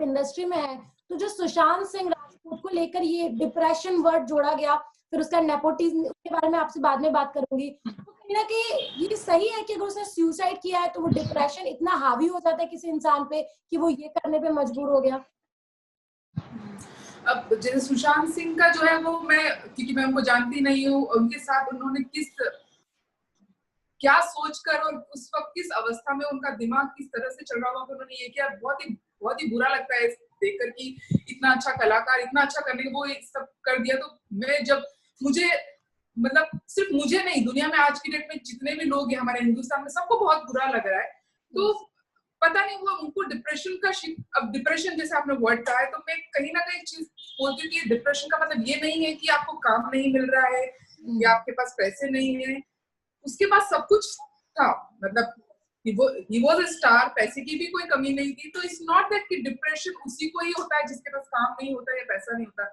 Industry में है, तो जो सुशांत सिंह राजपूत को लेकर ये डिप्रेशन वर्ड जोड़ा गया, फिर उसका नेपोटिज्म, उसके बारे में आपसे बाद में बात करूंगी। तो कहीं ना कहीं ये सही है कि अगर उसने सुसाइड किया है तो वो डिप्रेशन इतना हावी हो जाता है किसी इंसान पे कि वो ये करने पे मजबूर हो गया? अब जैसे सुशांत सिंह का जो है वो, क्योंकि मैं उनको जानती नहीं हूँ, उनके साथ उन्होंने क्या सोचकर और उस वक्त किस अवस्था में उनका दिमाग किस तरह से चल रहा होगा, उन्होंने ये किया। बहुत ही बुरा लगता है देखकर कि इतना अच्छा कलाकार, इतना अच्छा करने के वो सब कर दिया। तो मुझे मतलब सिर्फ मुझे नहीं, दुनिया में आज की डेट में जितने भी लोग हैं हमारे हिंदुस्तान में, सबको बहुत बुरा लग रहा है। तो पता नहीं वो उनको डिप्रेशन का अब डिप्रेशन जैसे आपने वर्ड कहा है, तो मैं कहीं ना कहीं चीज बोलती हूँ कि डिप्रेशन का मतलब ये नहीं है कि आपको काम नहीं मिल रहा है या आपके पास पैसे नहीं है। उसके पास सब कुछ था, मतलब he was a star, पैसे की भी कोई कमी नहीं थी। तो इट्स नॉट दैट कि डिप्रेशन उसी को ही होता है जिसके पास काम नहीं होता या पैसा नहीं होता।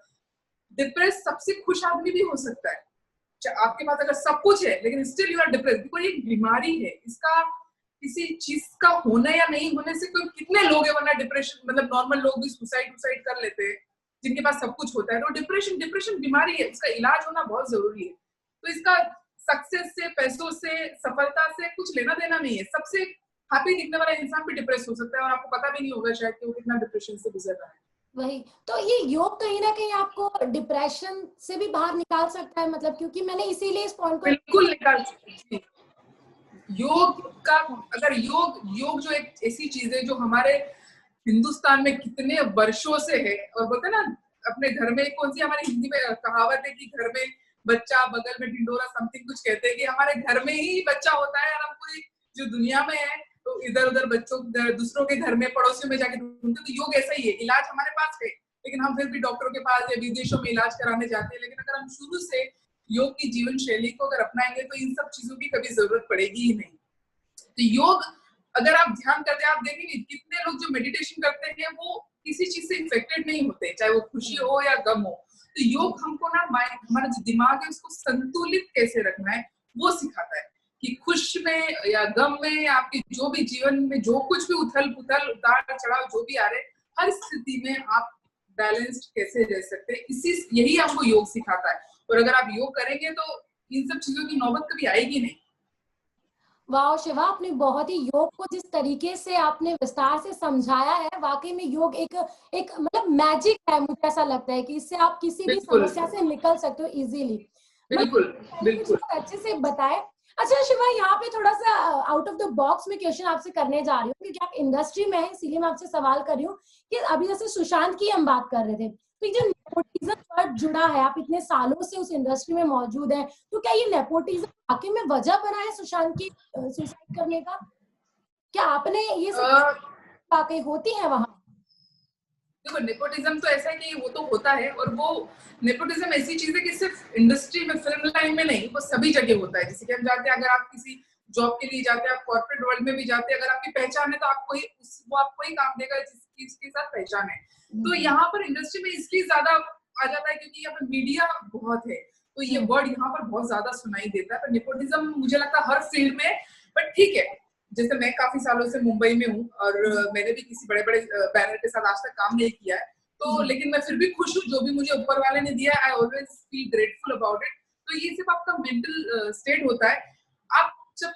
डिप्रेस सबसे खुश आदमी भी हो सकता है। आपके पास अगर सब कुछ है लेकिन still you are depress, because ये बीमारी है। इसका किसी चीज का होने या नहीं होने से कोई, कितने लोग है वरना डिप्रेशन, मतलब नॉर्मल लोग भी सुसाइड कर लेते हैं जिनके पास सब कुछ होता है। तो डिप्रेशन बीमारी है, उसका इलाज होना बहुत जरूरी है। तो इसका सक्सेस से, पैसों से, सफलता से कुछ लेना देना नहीं है। सबसे हैप्पी दिखने वाला इंसान भी डिप्रेस हो सकता है और आपको पता भी नहीं होगा शायद कि वो कितना डिप्रेशन से गुजर रहा है। वही तो, ये योग कहीं ना कहीं आपको डिप्रेशन से भी बाहर निकाल सकता है, मतलब क्योंकि मैंने इसीलिए इस पॉइंट को बिल्कुल निकाल सकते हैं। योग का, अगर योग जो एक ऐसी चीज है जो हमारे हिंदुस्तान में कितने वर्षों से है, और बोलते हैं ना अपने घर में, कौन सी हमारी हिंदी में कहावत है कि घर में बच्चा बगल में ढिंडोरा, समथिंग कुछ कहते हैं कि हमारे घर में ही बच्चा होता है और हम पूरी जो दुनिया में है तो इधर उधर बच्चों दूसरों के घर में, पड़ोसियों में जाके ढूंढते। तो योग ऐसा ही है, इलाज हमारे पास है लेकिन हम फिर भी डॉक्टरों के पास या विदेशों में इलाज कराने जाते हैं। लेकिन अगर हम शुरू से योग की जीवन शैली को अगर अपनाएंगे तो इन सब चीजों की कभी जरूरत पड़ेगी ही नहीं। तो योग अगर आप ध्यान करते हैं, आप देखेंगे कितने लोग जो मेडिटेशन करते हैं वो किसी चीज से इन्फेक्टेड नहीं होते, चाहे वो खुशी हो या गम हो। तो योग हमको ना हमारा जो दिमाग है उसको संतुलित कैसे रखना है वो सिखाता है कि खुश में या गम में, आपके जो भी जीवन में जो कुछ भी उथल पुथल, उतार चढ़ाव जो भी आ रहे, हर स्थिति में आप बैलेंस्ड कैसे रह सकते हैं, यही हमको योग सिखाता है। और अगर आप योग करेंगे तो इन सब चीजों की नौबत कभी आएगी नहीं। वाह शिवा, आपने बहुत ही योग को जिस तरीके से आपने विस्तार से समझाया है, वाकई में योग एक मतलब मैजिक है। मुझे ऐसा लगता है कि इससे आप किसी भी समस्या से निकल सकते हो इजीली। बिल्कुल बिल्कुल अच्छे से बताए। अच्छा शिवा, यहाँ पे थोड़ा सा आउट ऑफ द बॉक्स में क्वेश्चन आपसे करने जा रही हूँ, क्योंकि आप इंडस्ट्री में हैं, इसीलिए मैं आपसे सवाल कर रही हूँ कि अभी जैसे सुशांत की हम बात कर रहे थे, तो जो नेपोटिज्म वर्ड जुड़ा है, आप इतने सालों से उस इंडस्ट्री में मौजूद हैं, तो क्या ये नेपोटिज्म वाकई में वजह बना है सुशांत की सुसाइड करने का? क्या आपने ये सब वाकई होती है वहां? देखो, नेपोटिज्म तो ऐसा है कि वो तो होता है, और वो नेपोटिज्म ऐसी चीज है कि सिर्फ इंडस्ट्री में, फिल्म लाइन में नहीं, वो सभी जगह होता है। जैसे कि हम जाते हैं, अगर आप किसी जॉब के लिए जाते हैं, आप कॉर्पोरेट वर्ल्ड में भी जाते हैं, अगर आपकी पहचान है तो वो आपको ही काम देगा जिसके साथ पहचान है। तो यहाँ पर इंडस्ट्री में इसलिए ज्यादा आ जाता है क्योंकि यहाँ पर मीडिया बहुत है, तो ये वर्ड यहाँ पर बहुत ज्यादा सुनाई देता है। पर नेपोटिज्म मुझे लगता है हर फील्ड में, बट ठीक है, जैसे मैं काफी सालों से मुंबई में हूँ और मैंने भी किसी बड़े बड़े बैनर के साथ आज तक काम नहीं किया है, तो लेकिन मैं फिर भी खुश हूँ जो भी मुझे ऊपर वाले ने दिया। I always feel grateful about it. तो ये सिर्फ आपका मेंटल स्टेट होता है। आप जब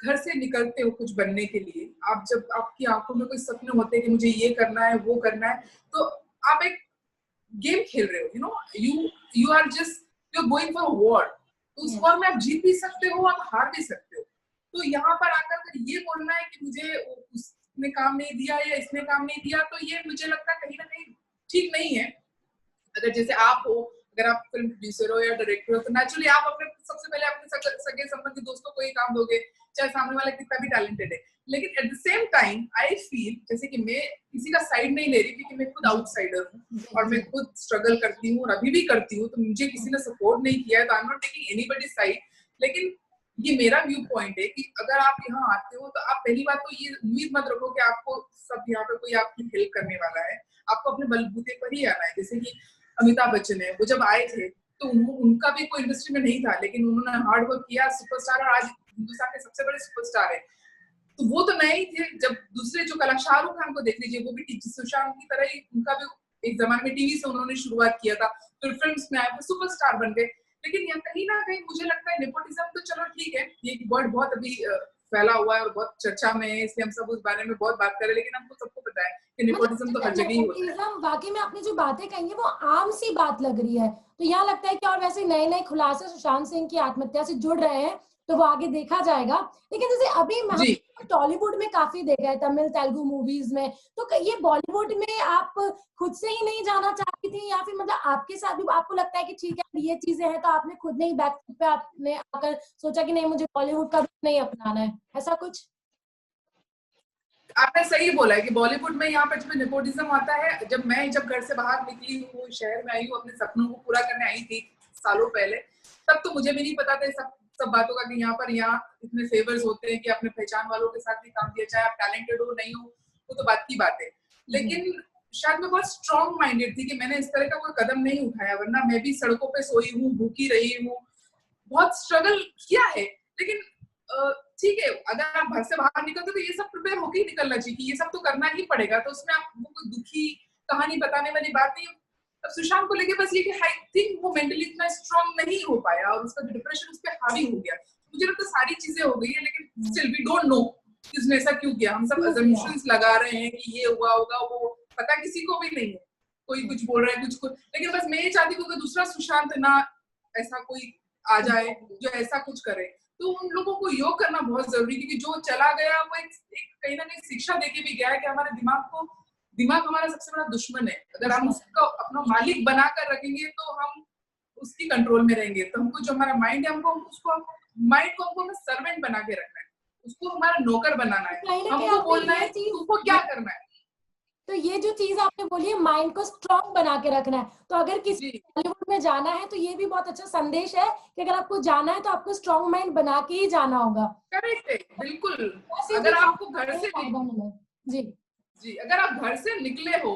घर से निकलते हो कुछ बनने के लिए, आप जब आपकी आंखों में कोई सपने होते हैं कि मुझे ये करना है वो करना है, तो आप एक गेम खेल रहे हो, you know, you are going for war. तो उस वॉर में आप जीत भी सकते हो, आप हार भी सकते हो। तो यहाँ पर आकर अगर ये बोलना है कि मुझे उसने काम नहीं दिया या इसने काम नहीं दिया, तो ये मुझे लगता है कहीं ना कहीं ठीक नहीं है। अगर जैसे आप हो, अगर आप फिल्म प्रोड्यूसर हो या डायरेक्टर हो, तो नेचुरली आप अपने सबसे पहले अपने सगे संबंधी दोस्तों को ही काम दोगे, चाहे सामने वाला कितना भी टैलेंटेड है। लेकिन at the same time I feel जैसे कि मैं किसी का साइड नहीं ले रही, क्योंकि मैं खुद आउटसाइडर हूँ और मैं खुद स्ट्रगल करती हूँ और अभी भी करती हूँ। तो मुझे किसी ने सपोर्ट नहीं किया है, तो I am not taking anybody's side. लेकिन ये मेरा व्यू पॉइंट है कि अगर आप यहाँ आते हो तो आप पहली बात तो ये उम्मीद मत रखो कि आपको सब यहाँ पे कोई आपकी हेल्प करने वाला है। आपको अपने बलबूते पर ही आना है। जैसे कि अमिताभ बच्चन है, वो जब आए थे तो उनका भी कोई इंडस्ट्री में नहीं था, लेकिन उन्होंने हार्ड वर्क किया, सुपरस्टार, और आज हिंदुस्तान के सबसे बड़े सुपरस्टार है। तो वो तो नए ही थे। जब दूसरे जो कला, शाहरुख खान को देख लीजिए, वो भी सुशांत की तरह ही, उनका भी एक जमाने में टीवी से उन्होंने शुरुआत किया था, फिर फिल्म्स में आए, फिर सुपरस्टार बन गए। लेकिन यहाँ कहीं ना कहीं मुझे लगता है नेपोटिज्म तो चलो ठीक है, ये वर्ड बहुत अभी फैला हुआ है और बहुत चर्चा में है, इसलिए हम सब उस बारे में बहुत बात करें, लेकिन हमको सबको पता है कि नेपोटिज्म तो हर जगह ही होता है। वाकई में आपने जो बातें कही है वो आम सी बात लग रही है, तो यहाँ लगता है कि और वैसे नए नए खुलासे सुशांत सिंह की आत्महत्या से जुड़ रहे हैं, तो वो आगे देखा जाएगा। लेकिन जैसे अभी टॉलीवुड में काफी देखा है, तमिल तेलुगु मूवीज में, तो ये बॉलीवुड में आप खुद से ही नहीं जाना चाहती थी, या फिर मतलब आपके साथ भी आपको लगता है कि ठीक है ये चीजें हैं, तो आपने खुद नहीं बैक पे आपने आकर सोचा कि नहीं मुझे बॉलीवुड का भी नहीं अपनाना है, ऐसा कुछ? आपने सही बोला है कि बॉलीवुड में यहाँ पे जब नेपोटिज्म आता है, जब घर से बाहर निकली हूँ, शहर में आई हूँ, अपने सपनों को पूरा करने आई थी सालों पहले, तब तो मुझे भी नहीं पता था सब बातों का कि यहाँ इतने फेवर्स होते हैं कि अपने पहचान वालों के साथ भी काम किया, चाहे आप टैलेंटेड हो नहीं हो, वो तो बात की बात है। लेकिन शायद मैं बहुत स्ट्रॉन्ग माइंडेड थी कि मैंने इस तरह का कोई कदम नहीं उठाया, वरना मैं भी सड़कों पे सोई हूँ, भूखी रही हूँ, बहुत स्ट्रगल किया है। लेकिन ठीक है, अगर आप घर से बाहर निकलते तो ये सब प्रिपेयर होकर ही निकलना चाहिए कि ये सब तो करना ही पड़ेगा, तो उसमें आप वो कोई दुखी कहानी बताने वाली बात नहीं। अब सुशांत को लेके बस ये कि आई थिंक वो मेंटली इतना स्ट्रांग नहीं हो पाया और उसका डिप्रेशन उस पर हावी हो गया। मुझे लगता है सारी चीजें हो गई है, लेकिन स्टिल वी डोंट नो कि उसने ऐसा क्यों किया। हम सब अजम्पशंस लगा रहे हैं कि ये हुआ होगा, वो पता किसी को भी नहीं है, कोई कुछ बोल रहा है कुछ, लेकिन बस मैं ये चाहती हूँ कि दूसरा सुशांत ना ऐसा कोई आ जाए जो ऐसा कुछ करे। तो उन लोगों को योग करना बहुत जरूरी, क्योंकि जो चला गया वो एक कहीं ना कहीं शिक्षा देके भी गया है कि हमारे दिमाग हमारा सबसे बड़ा दुश्मन है। अगर हम उसको अपना मालिक बनाकर रखेंगे तो हम उसकी कंट्रोल में रहेंगे। तो हमको जो हमारा माइंड है, हमको माइंड को हमको सर्वेंट बना के रखना है, उसको हमारा नौकर बनाना है, हमको बोलना है तुमको क्या करना है। तो ये जो चीज आपने बोली है माइंड को स्ट्रॉन्ग बना के रखना है, तो अगर किसी बॉलीवुड में जाना है तो ये भी बहुत अच्छा संदेश है कि अगर आपको जाना है तो आपको स्ट्रॉन्ग माइंड बना के ही जाना होगा। करेक्ट है, बिल्कुल। अगर आपको घर से जी अगर आप घर से निकले हो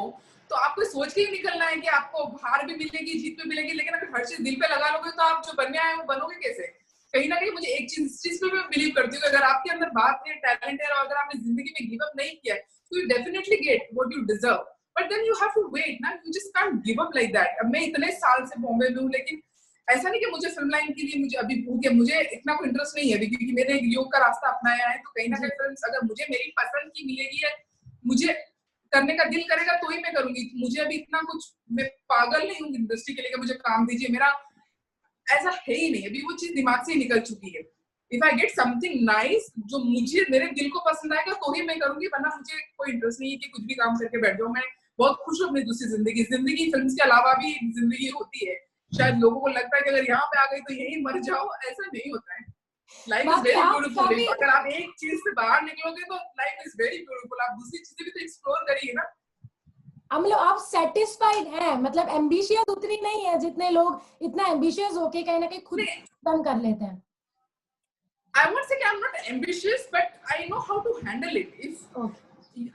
तो आपको सोच के ही निकलना है कि आपको हार भी मिलेगी, जीत भी मिलेगी, लेकिन अगर हर चीज दिल पे लगा लोगे तो आप जो बनने आए हो बनोगे कैसे? कहीं ना कहीं मुझे एक चीज पे मैं बिलीव करती हूँ, अगर आपके अंदर बात है, टैलेंट है, और अगर आपने जिंदगी में गिव अप नहीं किया है तो you definitely get what you deserve, but then you have to wait ना, you just can't give up like that। अब मैं इतने साल से बॉम्बे में हूँ, लेकिन ऐसा नहीं कि मुझे फिल्म लाइन के लिए मुझे अभी भूख है, मुझे इतना कोई इंटरेस्ट नहीं है अभी, क्योंकि मैंने एक योग का रास्ता अपनाया है। तो कहीं ना कहीं फिल्म्स अगर मुझे मेरी पसंद की मिलेगी है, मुझे करने का दिल करेगा तो ही मैं करूंगी। मुझे अभी इतना कुछ, मैं पागल नहीं हूँ इंडस्ट्री के लिए मुझे काम दीजिए, मेरा ऐसा है ही नहीं, अभी वो चीज दिमाग से ही निकल चुकी है। If I get something nice जो मुझे मेरे दिल को पसंद आएगा तो ही मैं करूंगी, वरना मुझे कोई इंटरेस्ट नहीं है कि कुछ भी काम करके बैठ जाऊं। मैं बहुत खुश हूँ अपनी दूसरी जिंदगी फिल्म्स के अलावा भी जिंदगी होती है। शायद लोगों को लगता है कि अगर यहाँ पे आ गई तो यही मर जाओ, ऐसा नहीं होता है। Life is very beautiful. अगर आप एक चीज से बाहर निकलोगे तो लाइफ इज वेरी ब्यूटीफुल, आप दूसरी चीजें भी तो एक्सप्लोर करिए ना। मतलब आप सेटिस्फाइड हैं, मतलब एम्बिशियस उतनी नहीं है जितने लोग इतना एम्बिशियस होके कहीं ना कहीं खुद खत्म कर लेते हैं। I won't say I'm not ambitious, but I know how to handle it.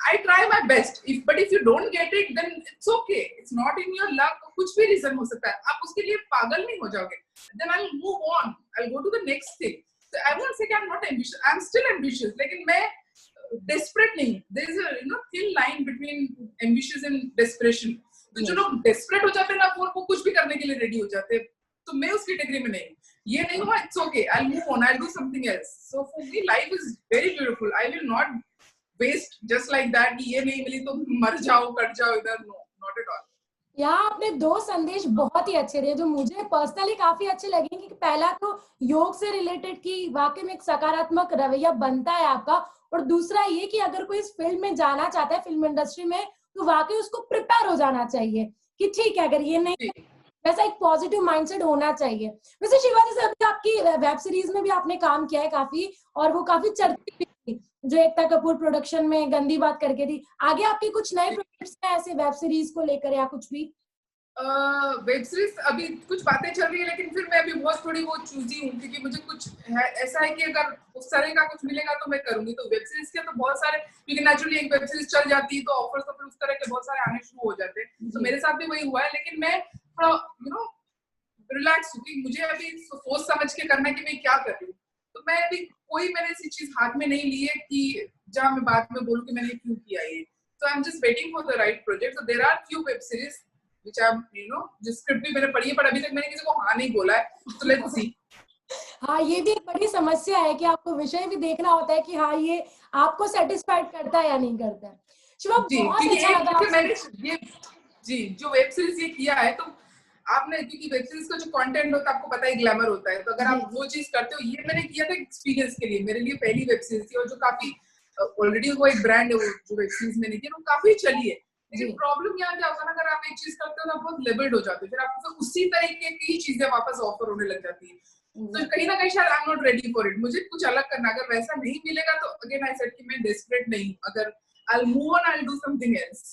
I try my best, but if you don't get it, then it's okay. It's not in your luck. कुछ भी reason हो सकता है, आप उसके लिए पागल नहीं हो जाओगे। Then I'll move on. I'll go to the next thing. So I won't say I'm not ambitious. I'm still ambitious. लेकिन मैं desperate नहीं। There is a thin line between ambitious and desperation. तो जो लोग desperate हो जाते हैं ना, वो कुछ भी करने के लिए ready हो जाते हैं। तो मैं उस कैटेगरी में नहीं, ये नहीं हुआ, it's okay, I'll move on, I'll do something else. So for me life is very beautiful. I will not waste just like that कि ये नहीं मिली तो मर जाओ, कट जाओ इधर, no, not at all. यहाँ आपने दो संदेश बहुत ही अच्छे दिए जो मुझे पर्सनली काफी अच्छे लगे, कि पहला तो योग से रिलेटेड कि वाकई में एक सकारात्मक रवैया बनता है आपका, और दूसरा ये कि अगर कोई इस फील्ड में जाना चाहता है, फिल्म इंडस्ट्री में, तो वाकई उसको प्रिपेयर हो जाना चाहिए कि ठीक है अगर ये नहीं, वैसा एक पॉजिटिव माइंडसेट होना चाहिए। वैसे शिवा जी, अभी आपकी वेब सीरीज में भी आपने काम किया है काफी, और वो काफी चर्चित थी, जो एकता कपूर प्रोडक्शन में गंदी बात करके थी। आगे आपके कुछ नए प्रोजेक्ट्स हैं ऐसे वेब सीरीज को लेकर या कुछ भी? वेब सीरीज अभी कुछ बातें चल रही है, लेकिन फिर मैं अभी बहुत थोड़ी वो चूजी हूँ, क्योंकि मुझे कुछ है ऐसा है कि अगर उस तरह का कुछ मिलेगा तो मैं करूंगी। तो वेब सीरीज के तो बहुत सारे, क्योंकि नेचुरली एक वेब सीरीज चल जाती है तो ऑफर्स तो फिर उस तरह के बहुत सारे आने शुरू हो जाते हैं। तो मेरे साथ भी वही हुआ है, लेकिन मैं थोड़ा रिलैक्स हूँ कि मुझे अभी सोच समझ के करना है कि मैं क्या कर रही हूँ। तो मैं अभी कोई मैंने ऐसी चीज हाथ में नहीं ली है कि जहाँ मैं बाद में बोलूँ कि मैंने क्यों किया ये। So I'm just waiting for the right project. So there are few web series which I'm, जो स्क्रिप्ट भी मैंने पढ़ी है, पर अभी तक मैंने किसी को हाँ नहीं बोला है। So let's see. हाँ, ये भी एक बड़ी समस्या है कि आपको विषय भी देखना होता है कि हाँ ये आपको सेटिस्फाइड करता है या नहीं करता है। शिवा, बहुत अच्छा लगा मैंने ये जो वेब सीरीज ये किया है, तो आपने, क्योंकि वेब सीरीज का जो कंटेंट होता है आपको पता है ग्लैमर होता है, तो अगर आप वो चीज करते हो, ये मैंने किया था एक्सपीरियंस के लिए, मेरे लिए पहली वेब सीरीज थी और जो काफी ऑलरेडी वो एक ब्रांड है, वो जो वेब सीरीज मैंने की वो काफी चली है। लेकिन प्रॉब्लम यहाँ क्या होता है ना, अगर आप एक चीज करते हो ना बहुत लेबल्ड हो जाते हो, फिर आपको उसी तरीके की चीजें वापस ऑफर होने लग जाती है। तो कहीं ना कहीं शायद I am not ready for it, मुझे कुछ अलग करना, अगर वैसा नहीं मिलेगा तो अगेन आई सेड कि मैं डेस्परेट नहीं हूँ, अगर I will move on, I will do something else.